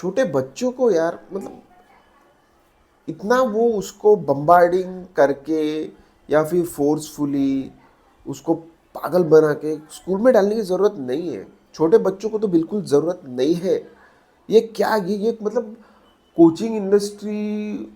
छोटे बच्चों को यार मतलब इतना वो उसको बम्बार्डिंग करके या फिर फोर्सफुली उसको पागल बना के स्कूल में डालने की ज़रूरत नहीं है। छोटे बच्चों को तो बिल्कुल ज़रूरत नहीं है। ये क्या ये मतलब कोचिंग इंडस्ट्री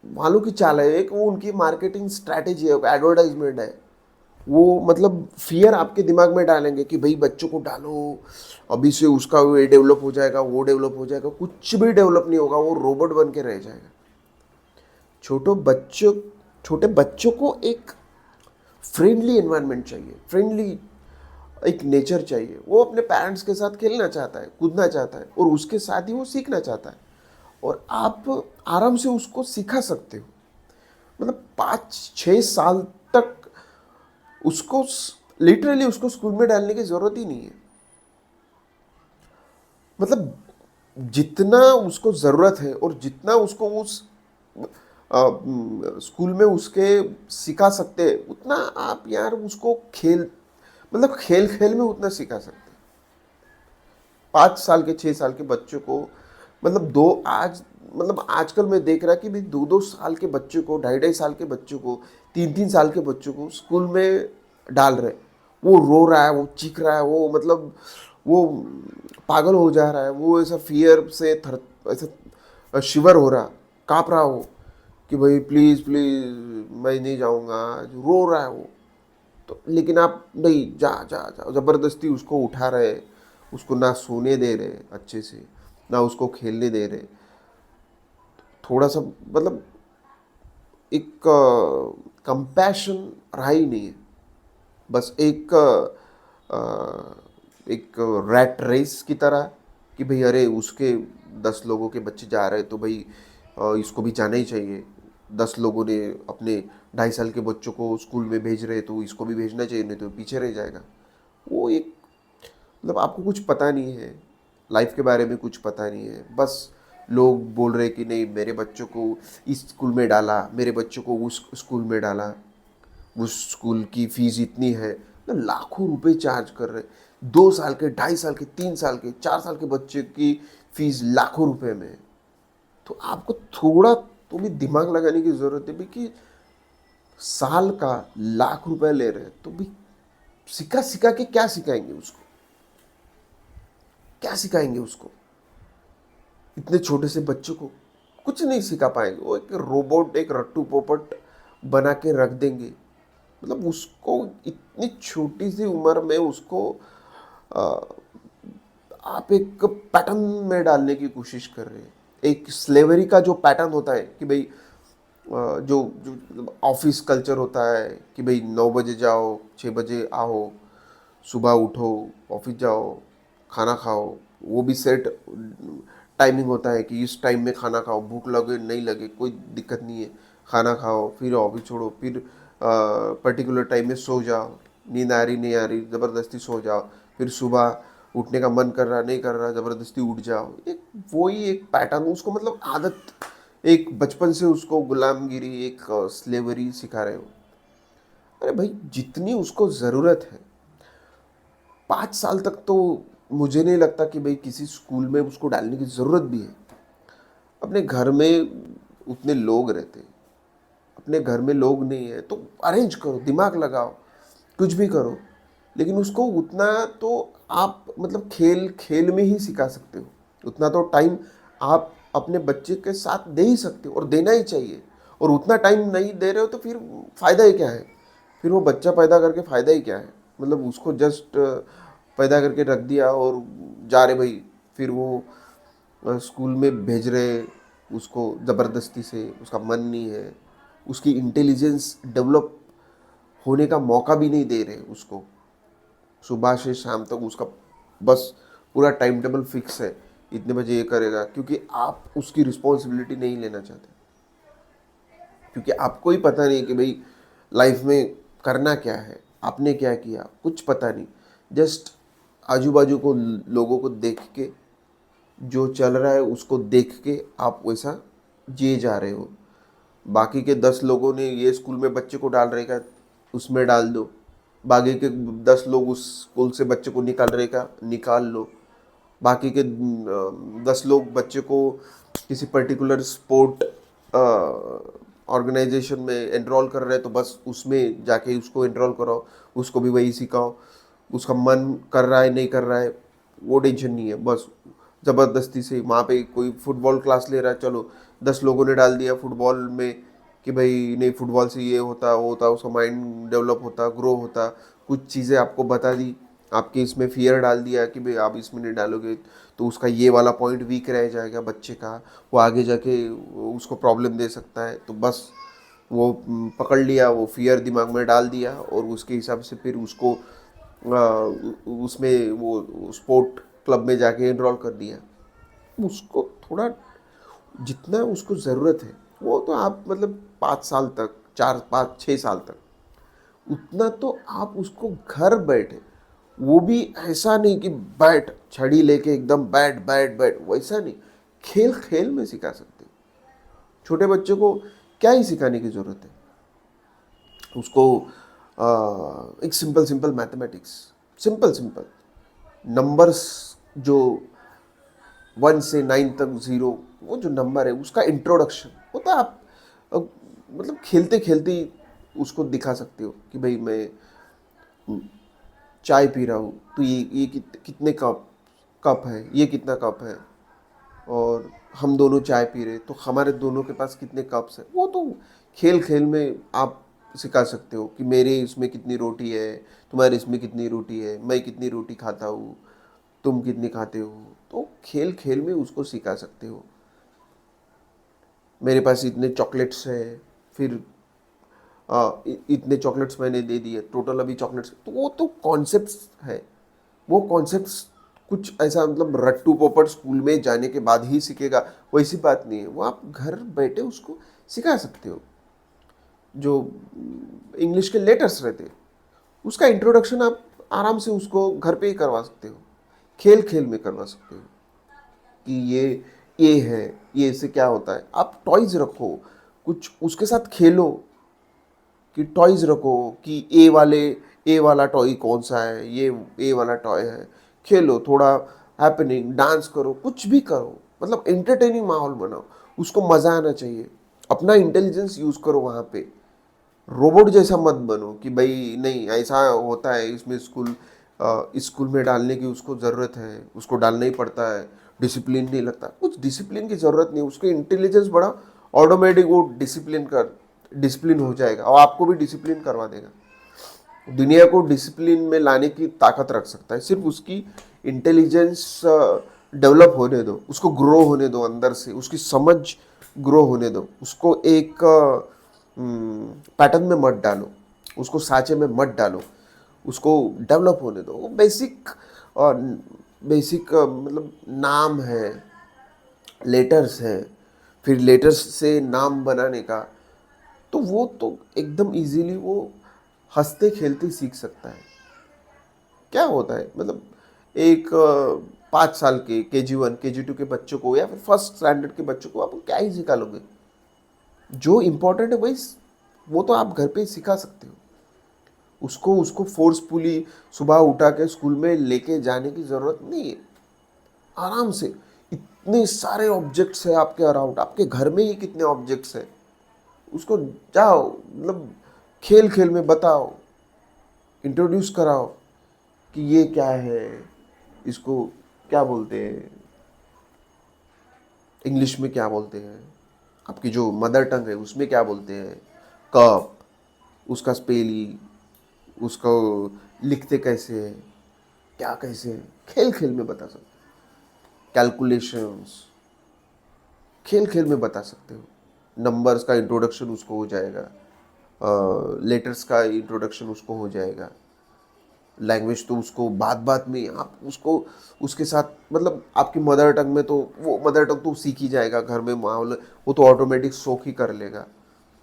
वालों की चाल है, एक वो उनकी मार्केटिंग स्ट्रैटेजी है, एडवर्टाइजमेंट है। वो मतलब फियर आपके दिमाग में डालेंगे कि भाई बच्चों को डालो, अभी से उसका ये डेवलप हो जाएगा, वो डेवलप हो जाएगा। कुछ भी डेवलप नहीं होगा, वो रोबोट बन के रह जाएगा। छोटो बच्चों छोटे बच्चों को एक फ्रेंडली एनवायरनमेंट चाहिए, फ्रेंडली एक नेचर चाहिए। वो अपने पेरेंट्स के साथ खेलना चाहता है, कूदना चाहता है, और उसके साथ ही वो सीखना चाहता है। और आप आराम से उसको सिखा सकते हो। मतलब 5-6 साल तक उसको लिटरली उसको स्कूल में डालने की ज़रूरत ही नहीं है। मतलब जितना उसको ज़रूरत है और जितना उसको उस स्कूल में उसके सिखा सकते हैं, उतना आप यार उसको मतलब खेल खेल में उतना सिखा सकते हैं। 5 साल के 6 साल के बच्चों को मतलब दो आज मतलब आजकल मैं देख रहा कि भी 2-2 साल के बच्चों को, 2.5-2.5 साल के बच्चों को, 3-3 साल के बच्चों को स्कूल में डाल रहे। वो रो रहा है, वो चीख रहा है, वो मतलब वो पागल हो जा रहा है, वो ऐसा फियर से थर ऐसा शिवर हो रहा, काँप रहा हो कि भाई प्लीज़ प्लीज़ मैं नहीं जाऊँगा, रो रहा है वो। तो लेकिन आप नहीं, जा जा जा ज़बरदस्ती उसको उठा रहे, उसको ना सोने दे रहे अच्छे से, ना उसको खेलने दे रहे। थोड़ा सा मतलब एक कंपैशन रहा ही नहीं है। बस एक रैट रेस की तरह कि भाई अरे उसके 10 लोगों के बच्चे जा रहे हैं तो भाई इसको भी जाना ही चाहिए। 10 लोगों ने अपने 2.5 साल के बच्चों को स्कूल में भेज रहे तो इसको भी भेजना चाहिए, नहीं तो पीछे रह जाएगा। वो एक मतलब आपको कुछ पता नहीं है, लाइफ के बारे में कुछ पता नहीं है। बस लोग बोल रहे कि नहीं मेरे बच्चों को इस स्कूल में डाला, मेरे बच्चों को उस स्कूल में डाला, उस स्कूल की फीस इतनी है, ना लाखों रुपए चार्ज कर रहे। 2 साल के, 2.5 साल के, 3 साल के, 4 साल के बच्चे की फीस लाखों रुपए में है। तो आपको थोड़ा तो भी दिमाग लगाने की जरूरत है भी कि साल का लाख रुपए ले रहे हैं तो भी सिखा सिखा के क्या सिखाएंगे उसको, क्या सिखाएंगे उसको? इतने छोटे से बच्चों को कुछ नहीं सिखा पाएंगे। वो एक रोबोट, एक रट्टू पोपट बना के रख देंगे। मतलब उसको इतनी छोटी सी उम्र में उसको अ, आप एक पैटर्न में डालने की कोशिश कर रहे हैं। एक स्लेवरी का जो पैटर्न होता है कि भाई जो जो ऑफिस कल्चर होता है कि भाई 9 बजे जाओ, 6 बजे आओ, सुबह उठो, ऑफिस जाओ, खाना खाओ। वो भी सेट टाइमिंग होता है कि इस टाइम में खाना खाओ, भूख लगे नहीं लगे कोई दिक्कत नहीं है, खाना खाओ, फिर ऑफिस छोड़ो, फिर पर्टिकुलर टाइम में सो जाओ, नींद आ रही नहीं आ रही ज़बरदस्ती सो जाओ, फिर सुबह उठने का मन कर रहा नहीं कर रहा ज़बरदस्ती उठ जाओ। एक वही एक पैटर्न उसको मतलब आदत, एक बचपन से उसको गुलामगिरी, एक स्लेवरी सिखा रहे हो। अरे भाई जितनी उसको ज़रूरत है 5 साल तक तो मुझे नहीं लगता कि भाई किसी स्कूल में उसको डालने की ज़रूरत भी है। अपने घर में उतने लोग रहते हैं, अपने घर में लोग नहीं है तो अरेंज करो, दिमाग लगाओ, कुछ भी करो। लेकिन उसको उतना तो आप मतलब खेल खेल में ही सिखा सकते हो। उतना तो टाइम आप अपने बच्चे के साथ दे ही सकते हो और देना ही चाहिए। और उतना टाइम नहीं दे रहे हो तो फिर फ़ायदा ही क्या है? फिर वो बच्चा पैदा करके फ़ायदा ही क्या है? मतलब उसको जस्ट पैदा करके रख दिया और जा रहे भाई। फिर वो स्कूल में भेज रहे उसको ज़बरदस्ती से, उसका मन नहीं है, उसकी इंटेलिजेंस डेवलप होने का मौका भी नहीं दे रहे उसको। सुबह से शाम तक उसका बस पूरा टाइम टेबल फिक्स है, इतने बजे ये करेगा, क्योंकि आप उसकी रिस्पॉन्सिबिलिटी नहीं लेना चाहते। क्योंकि आपको ही पता नहीं कि भाई लाइफ में करना क्या है, आपने क्या किया, कुछ पता नहीं। जस्ट आजू बाजू को लोगों को देख के, जो चल रहा है उसको देख के आप वैसा जिए जा रहे हो। बाकी के 10 लोगों ने ये स्कूल में बच्चे को डाल रहेगा, उसमें डाल दो। बाकी के 10 लोग उस स्कूल से बच्चे को निकाल रहेगा, निकाल लो। बाकी के 10 लोग बच्चे को किसी पर्टिकुलर स्पोर्ट ऑर्गेनाइजेशन में एनरोल कर रहे हैं तो बस उसमें जाके उसको एनरोल कराओ, उसको भी वही सिखाओ। उसका मन कर रहा है नहीं कर रहा है वो टेंशन नहीं है, बस ज़बरदस्ती से वहाँ पे कोई फुटबॉल क्लास ले रहा है, चलो 10 लोगों ने डाल दिया फुटबॉल में कि भाई नहीं फुटबॉल से ये होता वो होता, उसका माइंड डेवलप होता ग्रो होता, कुछ चीज़ें आपको बता दी, आपके इसमें फियर डाल दिया कि भाई आप इसमें नहीं डालोगे तो उसका ये वाला पॉइंट वीक रह जाएगा बच्चे का, वो आगे जाके उसको प्रॉब्लम दे सकता है, तो बस वो पकड़ लिया, वो फियर दिमाग में डाल दिया और उसके हिसाब से फिर उसको उसमें वो स्पोर्ट क्लब में जाके एनरोल कर दिया। उसको थोड़ा जितना उसको ज़रूरत है वो तो आप मतलब 5 साल तक, 4 5 6 साल तक उतना तो आप उसको घर बैठे, वो भी ऐसा नहीं कि बैठ छड़ी लेके एकदम बैठ बैठ बैठ, वैसा नहीं, खेल खेल में सिखा सकते हो। छोटे बच्चे को क्या ही सिखाने की ज़रूरत है, उसको एक simple simple mathematics, simple simple numbers, जो 1 से 9 तक, ज़ीरो, वो जो नंबर है उसका इंट्रोडक्शन वो तो आप मतलब खेलते खेलते ही उसको दिखा सकते हो कि भाई मैं चाय पी रहा हूँ तो ये कितने कप है, ये कितना कप है, और हम दोनों चाय पी रहे तो हमारे दोनों के पास कितने कप्स हैं, वो तो खेल खेल में आप सिखा सकते हो कि मेरे इसमें कितनी रोटी है, तुम्हारे इसमें कितनी रोटी है, मैं कितनी रोटी खाता हूँ, तुम कितनी खाते हो, तो खेल खेल में उसको सिखा सकते हो। मेरे पास इतने चॉकलेट्स है, फिर इतने चॉकलेट्स मैंने दे दिए, टोटल अभी चॉकलेट्स, तो वो तो कॉन्सेप्ट्स है, वो कॉन्सेप्ट्स कुछ ऐसा मतलब रट्टू पोपट स्कूल में जाने के बाद ही सीखेगा वैसी बात नहीं है, वो आप घर बैठे उसको सिखा सकते हो। जो इंग्लिश के लेटर्स रहते हैं उसका इंट्रोडक्शन आप आराम से उसको घर पे ही करवा सकते हो, खेल खेल में करवा सकते हो कि ये है, ये इससे क्या होता है, आप टॉयज रखो, कुछ उसके साथ खेलो, कि टॉयज रखो कि ए वाला टॉय कौन सा है, ये ए वाला टॉय है, खेलो थोड़ा, हैपनिंग डांस करो, कुछ भी करो, मतलब एंटरटेनिंग माहौल बनाओ, उसको मज़ा आना चाहिए, अपना इंटेलिजेंस यूज़ करो वहाँ पे। रोबोट जैसा मत बनो कि भाई नहीं ऐसा होता है इसमें स्कूल में डालने की उसको ज़रूरत है, उसको डालना ही पड़ता है, डिसिप्लिन नहीं लगता, कुछ डिसिप्लिन की ज़रूरत नहीं, उसके इंटेलिजेंस बड़ा, ऑटोमेटिक वो डिसिप्लिन हो जाएगा और आपको भी डिसिप्लिन करवा देगा। दुनिया को डिसिप्लिन में लाने की ताकत रख सकता है, सिर्फ उसकी इंटेलिजेंस डेवलप होने दो, उसको ग्रो होने दो, अंदर से उसकी समझ ग्रो होने दो, उसको एक पैटर्न में मत डालो, उसको साँचे में मत डालो, उसको डेवलप होने दो। वो बेसिक बेसिक मतलब नाम है, लेटर्स है, फिर लेटर्स से नाम बनाने का, तो वो तो एकदम इजीली वो हंसते खेलते सीख सकता है। क्या होता है मतलब एक 5 साल के KG1 KG2 के बच्चों को या फिर फर्स्ट स्टैंडर्ड के बच्चों को आप क्या ही सिखा लोगे, जो इम्पोर्टेंट है वही वो तो आप घर पे ही सिखा सकते हो। उसको उसको फोर्सफुली सुबह उठा के स्कूल में लेके जाने की ज़रूरत नहीं है, आराम से इतने सारे ऑब्जेक्ट्स है आपके अराउंड, आपके घर में ही कितने ऑब्जेक्ट्स है, उसको जाओ मतलब खेल खेल में बताओ, इंट्रोड्यूस कराओ कि ये क्या है, इसको क्या बोलते हैं, इंग्लिश में क्या बोलते हैं, आपकी जो मदर टंग है उसमें क्या बोलते हैं, कप, उसका स्पेलिंग, उसको लिखते कैसे हैं, क्या कैसे हैं, खेल खेल में बता सकते हो। कैलकुलेशंस खेल खेल में बता सकते हो, नंबर्स का इंट्रोडक्शन उसको हो जाएगा, लेटर्स का इंट्रोडक्शन उसको हो जाएगा, लैंग्वेज तो उसको बात बात में आप उसको उसके साथ मतलब आपकी मदर टंग में, तो वो मदर टंग तो सीख ही जाएगा, घर में माहौल वो तो ऑटोमेटिक सोख ही कर लेगा।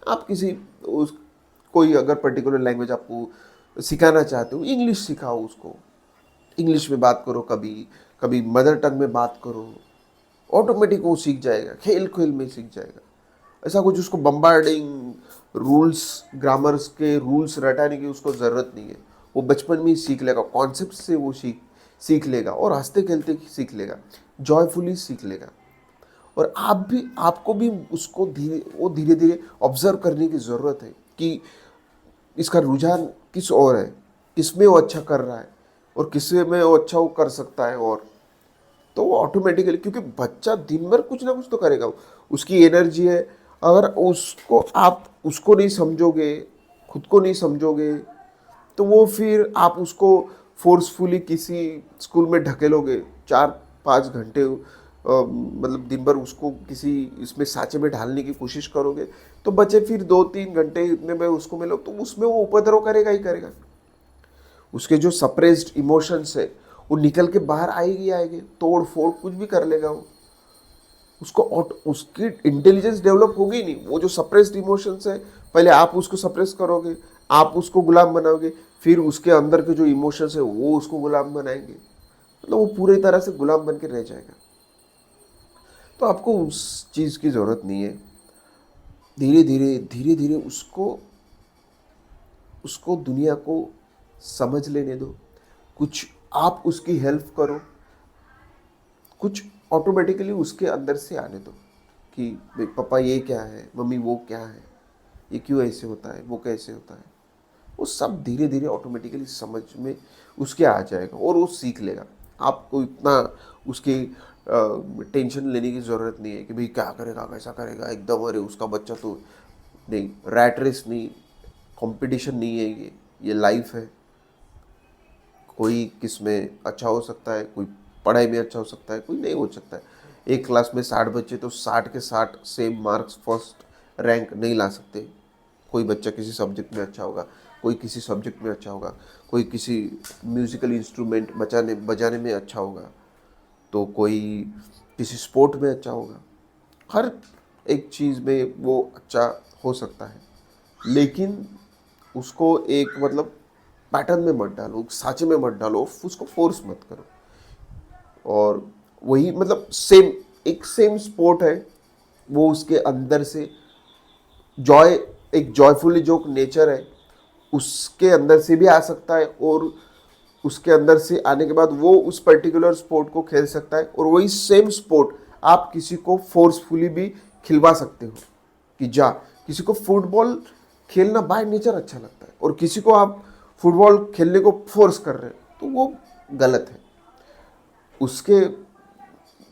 आप किसी उस कोई अगर पर्टिकुलर लैंग्वेज आपको सिखाना चाहते हो, इंग्लिश सिखाओ उसको, इंग्लिश में बात करो, कभी कभी मदर टंग में बात करो, ऑटोमेटिक वो सीख जाएगा, खेल खेल में सीख जाएगा। ऐसा कुछ उसको बम्बार्डिंग रूल्स, ग्रामर्स के रूल्स रटाने की उसको ज़रूरत नहीं है, वो बचपन में ही सीख लेगा, कॉन्सेप्ट से वो सीख लेगा और हंसते खेलते सीख लेगा, जॉयफुली सीख लेगा। और आपको भी उसको धीरे धीरे ऑब्जर्व करने की ज़रूरत है कि इसका रुझान किस ओर है, किसमें वो अच्छा कर रहा है और किसमें वो अच्छा वो कर सकता है। और तो वो ऑटोमेटिकली, क्योंकि बच्चा दिन भर कुछ ना कुछ तो करेगा, उसकी एनर्जी है। अगर आप उसको नहीं समझोगे, खुद को नहीं समझोगे, तो वो फिर आप उसको फोर्सफुली किसी स्कूल में ढकेलोगे, 4-5 घंटे मतलब दिन भर उसको किसी इसमें साँचे में ढालने की कोशिश करोगे, तो बच्चे फिर 2-3 घंटे में उसको मिलो तो उसमें वो उपद्रव करेगा ही करेगा। उसके जो सप्रेस्ड इमोशंस है वो निकल के बाहर आएंगे, तोड़ फोड़ कुछ भी कर लेगा वो। उसकी इंटेलिजेंस डेवलप होगी नहीं। वो जो सप्रेस्ड इमोशंस है, पहले आप उसको सप्रेस करोगे, आप उसको गुलाम बनाओगे, फिर उसके अंदर के जो इमोशंस है वो उसको गुलाम बनाएंगे, मतलब वो पूरी तरह से गुलाम बन के रह जाएगा। तो आपको उस चीज़ की ज़रूरत नहीं है। धीरे धीरे उसको उसको दुनिया को समझ लेने दो। कुछ आप उसकी हेल्प करो, कुछ ऑटोमेटिकली उसके अंदर से आने दो कि भाई पापा ये क्या है, मम्मी वो क्या है, ये क्यों ऐसे होता है, वो कैसे होता है। वो सब धीरे धीरे ऑटोमेटिकली समझ में उसके आ जाएगा और वो सीख लेगा। आपको इतना उसकी टेंशन लेने की ज़रूरत नहीं है कि भाई क्या करेगा, कैसा करेगा, एकदम अरे उसका बच्चा तो नहीं। रैट रेस नहीं, कंपटीशन नहीं है, ये लाइफ है। कोई किस में अच्छा हो सकता है, कोई पढ़ाई में अच्छा हो सकता है, कोई नहीं हो सकता है। एक क्लास में 60 बच्चे तो 60 के 60 सेम मार्क्स फर्स्ट रैंक नहीं ला सकते। कोई बच्चा किसी सब्जेक्ट में अच्छा होगा, कोई किसी सब्जेक्ट में अच्छा होगा, कोई किसी म्यूज़िकल इंस्ट्रूमेंट बजाने में अच्छा होगा, तो कोई किसी स्पोर्ट में अच्छा होगा। हर एक चीज़ में वो अच्छा हो सकता है, लेकिन उसको एक मतलब पैटर्न में मत डालो, साँचे में मत डालो, उसको फोर्स मत करो। और वही मतलब सेम स्पोर्ट है, वो उसके अंदर से जॉय, एक जॉयफुली जो नेचर है उसके अंदर से भी आ सकता है, और उसके अंदर से आने के बाद वो उस पर्टिकुलर स्पोर्ट को खेल सकता है। और वही सेम स्पोर्ट आप किसी को फोर्सफुली भी खिलवा सकते हो कि जा। किसी को फुटबॉल खेलना बाय नेचर अच्छा लगता है और किसी को आप फुटबॉल खेलने को फोर्स कर रहे हैं, तो वो गलत है। उसके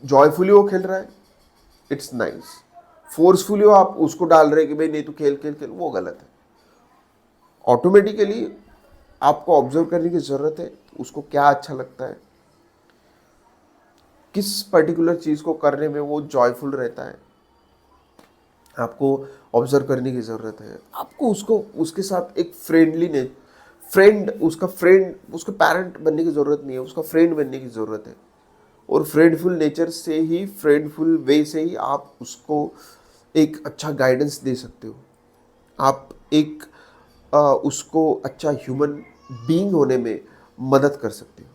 जॉयफुली वो खेल रहा है, इट्स नाइस। फोर्सफुली आप उसको डाल रहे हैं कि भाई नहीं तू खेल खेल खेल, वो गलत है। ऑटोमेटिकली आपको ऑब्जर्व करने की ज़रूरत है उसको क्या अच्छा लगता है, किस पर्टिकुलर चीज़ को करने में वो जॉयफुल रहता है, आपको ऑब्जर्व करने की ज़रूरत है। आपको उसको उसके साथ एक उसका पेरेंट बनने की ज़रूरत नहीं है, उसका फ्रेंड बनने की ज़रूरत है। और फ्रेंडफुल नेचर से ही, फ्रेंडफुल वे से ही आप उसको एक अच्छा गाइडेंस दे सकते हो। आप उसको अच्छा ह्यूमन बीइंग होने में मदद कर सकते हो।